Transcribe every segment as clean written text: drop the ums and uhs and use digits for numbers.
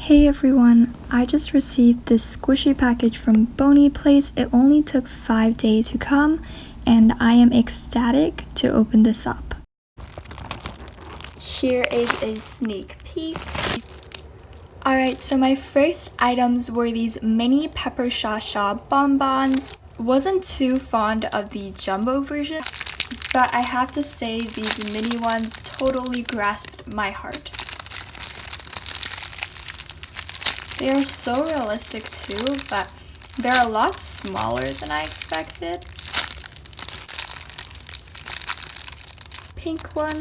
Hey everyone, I just received this squishy package from Boney Place. It only took 5 days to come and I am ecstatic to open this up. Here is a sneak peek. Alright, so my first items were these mini pepper shasha bonbons. Wasn't too fond of the jumbo version, but I have to say these mini ones totally grasped my heart. They are so realistic too, but they're a lot smaller than I expected. Pink one.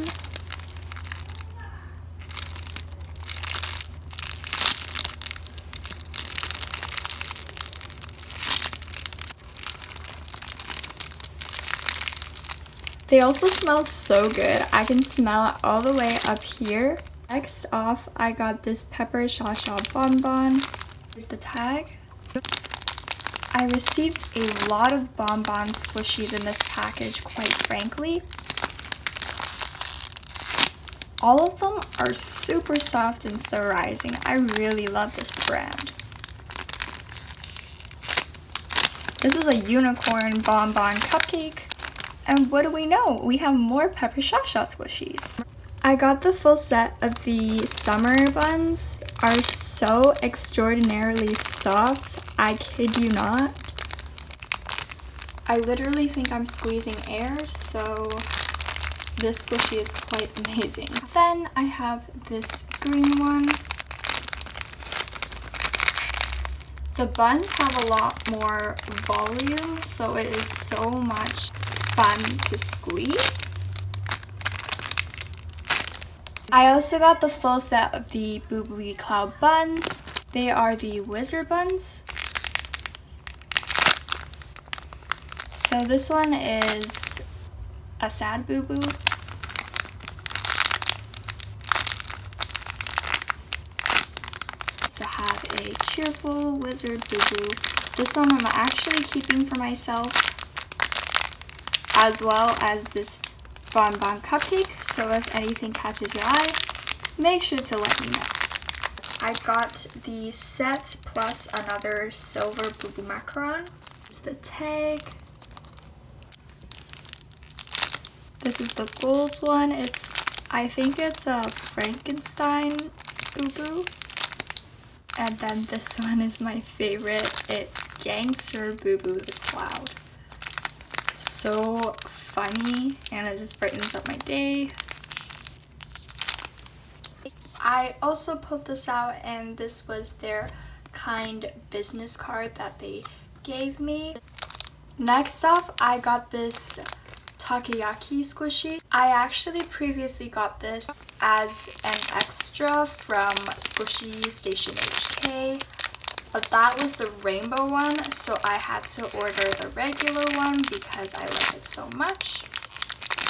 They also smell so good. I can smell it all the way up here. Next off, I got this pepper shasha bonbon. Here's the tag. I received a lot of bonbon squishies in this package, quite frankly. All of them are super soft and so rising. I really love this brand. This is a unicorn bonbon cupcake. And what do we know? We have more pepper shasha squishies. I got the full set of the summer buns. Are so extraordinarily soft. I kid you not. I literally think I'm squeezing air, so this squishy is quite amazing. Then I have this green one. The buns have a lot more volume, so it is so much fun to squeeze. I also got the full set of the Boo Boo Cloud buns. They are the wizard buns. So this one is a sad Boo Boo. To have a cheerful wizard Boo Boo. This one I'm actually keeping for myself, as well as this bonbon cupcake, so if anything catches your eye, make sure to let me know. I got the set plus another silver Boo Boo macaron. It's the tag. This is the gold one. I think it's a Frankenstein Boo Boo. And then this one is my favorite. It's Gangster Boo Boo the Cloud. So funny, and it just brightens up my day. I also pulled this out, and this was their kind business card that they gave me. Next off, I got this takoyaki squishy. I actually previously got this as an extra from Squishy Station HK, but that was the rainbow one, so I had to order the regular one because I like it so much.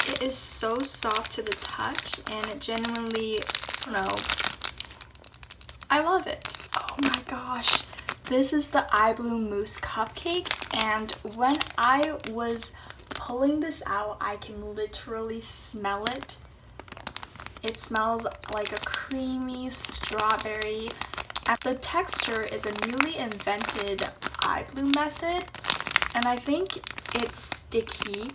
It is so soft to the touch, and it genuinely, I love it. Oh my gosh, this is the iBloom Mousse cupcake, and when I was pulling this out, I can literally smell it. It smells like a creamy strawberry. The texture is a newly invented iBloom method, and I think it's sticky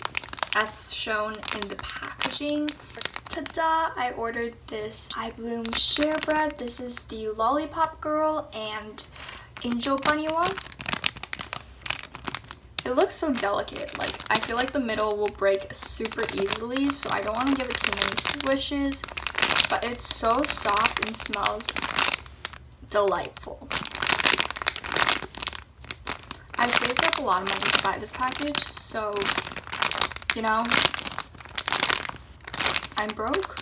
as shown in the packaging. Ta-da! I ordered this iBloom Share Bread. This is the Lollipop Girl and Angel Bunny one. It looks so delicate. I feel like the middle will break super easily, so I don't want to give it too many squishes, but it's so soft and smells delightful. I saved up a lot of money to buy this package, so I'm broke,